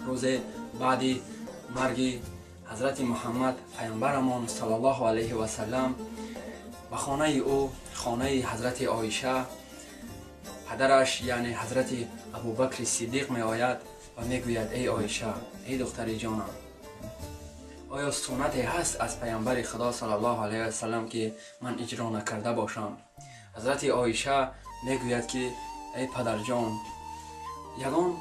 روز بعد مرگ حضرت محمد پیامبرمان صلی الله علیه و سلم به خانه او، خانه حضرت عایشه، پدرش یعنی حضرت ابوبکر صدیق می آید و می گوید ای عایشه، ای دختر جانم، آیا سنتی هست از پیامبر خدا صلی الله علیه و سلم که من اجرا نکرده باشم؟ حضرت عایشه می گوید که ای پدر جان، یگان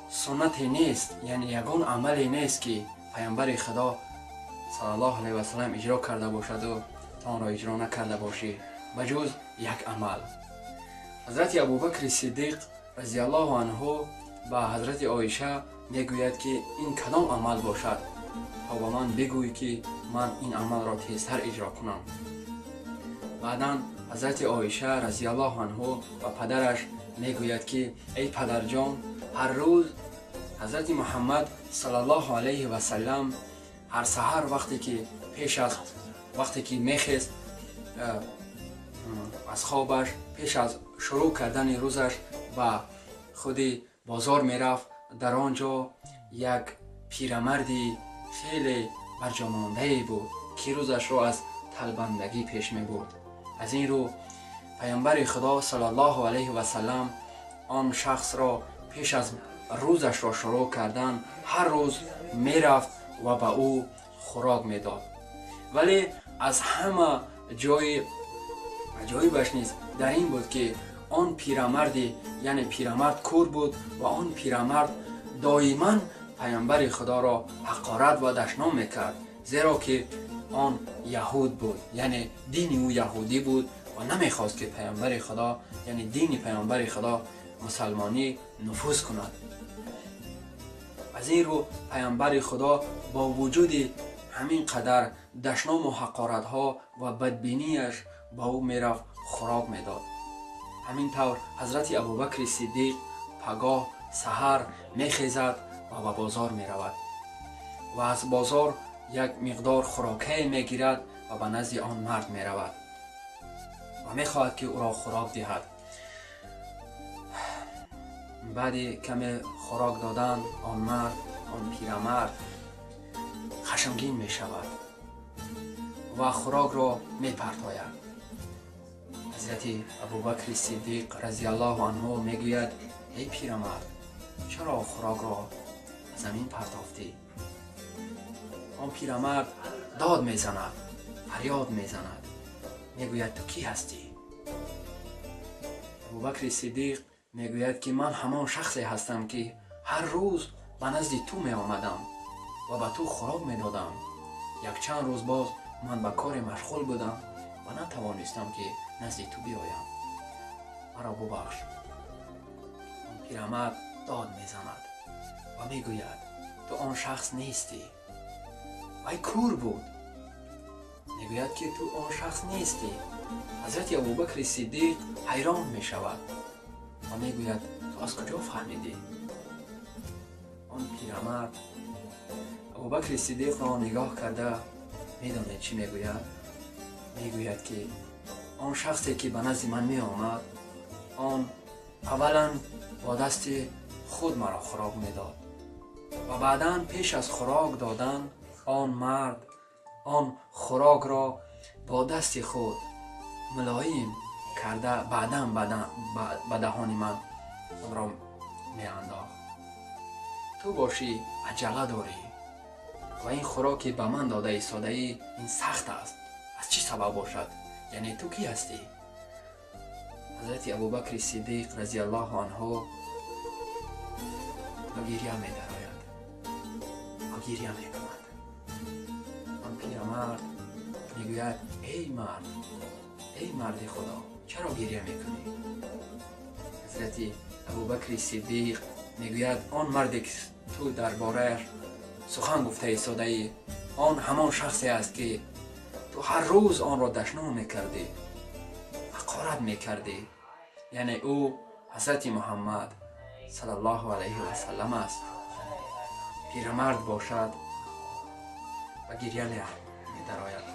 سنتی نیست، یعنی یگان عملی نیست که پیامبر خدا صلی الله علیه و سلم اجرا کرده باشد و تا آن را اجرا نکرده باشی، بجز یک عمل. حضرت ابوبکر صدیق رضی الله عنه با حضرت عایشه میگوید که این کدام عمل باشد تا با من بگویی که من این عمل را تیزتر اجرا کنم. بعدا حضرت عایشه رضی الله عنه و پدرش میگوید که ای پدر جان، هر روز حضرت محمد صلی الله علیه و سلم هر سحر وقتی که میخست از خوابش، پیش از شروع کردن روزش و خود بازار میرفت، در آنجا یک پیرمردی خیلی برجامانده بود که روزش را از طلبندگی پیش می بود. از این رو پیامبر خدا صلی الله علیه و سلم آن شخص را پیش از روزش را شروع کردن هر روز میرفت و به او خوراک میداد. ولی از همه عجایبش نیز در این بود که آن پیرمردی، یعنی پیرمرد کور بود و آن پیرمرد دائما پیامبر خدا را حقارت و دشنام میکرد، زیرا که آن یهود بود، یعنی دین او یهودی بود و نمیخواست که پیامبر خدا، یعنی دین پیامبر خدا مسلمانی نفوذ کند. از این رو پیامبر خدا با وجود همین قدر دشنام و حقارت ها و بدبینیش با او میرفت خوراک میداد. همین طور حضرت ابوبکر صدیق پگاه سحر میخیزد و به بازار میرود و از بازار یک مقدار خوراکه میگیرد و به نزد آن مرد میرود و میخواهد که او را خوراک دهد. بعد کمی خوراک دادن، آن پیرمرد خشمگین می شود و خوراک را می پرتاید. حضرت ابوبکر صدیق رضی الله عنه می گوید ای پیرمرد، چرا خوراک را زمین پرتافتی؟ آن پیرمرد داد می زند، فریاد می زند، می گوید تو کی هستی؟ ابوبکر صدیق می گوید که من همان شخصی هستم که هر روز به نزد تو می آمدم و به تو خوراک می دادم. یک چند روز باز من به کار مشغول بودم و نتوانستم که نزد تو بیایم، مرا ببخش. آن پیرمرد داد می زند و می گوید تو آن شخص نیستی. وی کور بود، می گوید که تو آن شخص نیستی. حضرت ابوبکر صدیق حیران می شود و می گوید تو از کجا فهمیدی؟ آن پیرمرد ابوبکر صدیق را نگاه کرده میداند چی میگوید؟ میگوید که آن شخصی که به نزد من می آمد، آن اولا با دست خود مرا خوراک میداد و بعدا پیش از خوراک دادن آن مرد آن خوراک را با دست خود ملایم کرده بعدا به دهان من آن را می انداخت. تو باشی عجله داری و این خوراکی به من داده ایستاده ای، این سخت است، از چی سبب باشد؟ یعنی تو کی هستی؟ حضرت ابوبکر صدیق رضی الله عنه به گریه می درآید و گریه می کند. آن پیرمرد می گوید ای مرد خدا، چرا گریه می کنی؟ حضرت ابوبکر صدیق می گوید آن مردی که تو درباره‌اش سخن گفته ایستاده ای، آن همان شخصی است که تو هر روز آن را دشنام میکردی، حقارت میکردی، یعنی او حضرت محمد صلی الله علیه و سلم است. پیرمرد باشد و گریه می‌دراید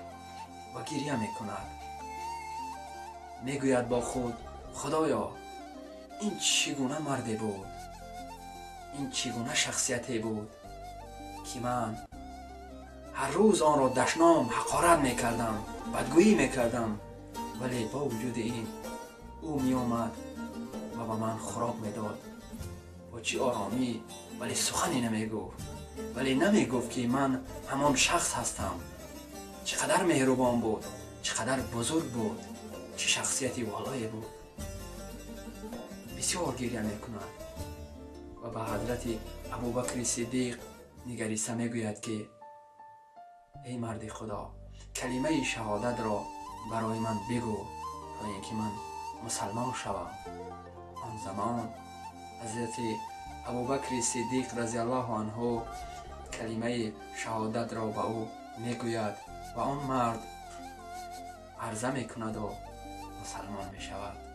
و گریه میکند، میگوید با خود خدایا این چگونه مردی بود این چگونه شخصیتی بود که من هر روز آن را دشنام حقارت میکردم، بدگویی میکردم، ولی با وجود این او می آمد و به من خوراک میداد با چه آرامی، ولی سخنی نمیگفت، ولی نمیگفت که من همان شخص هستم. چقدر مهربان بود، چقدر بزرگ بود، چه شخصیتی والایی بود. بسیار گریه میکند و به حضرت ابوبکر صدیق نگریسته میگوید که ای مرد خدا، کلمه شهادت را برای من بگو تا اینکه من مسلمان شوم. آن زمان حضرت ابوبکر صدیق رضی الله عنه کلمه شهادت را به او میگوید و آن مرد عرضه میکند و مسلمان میشود.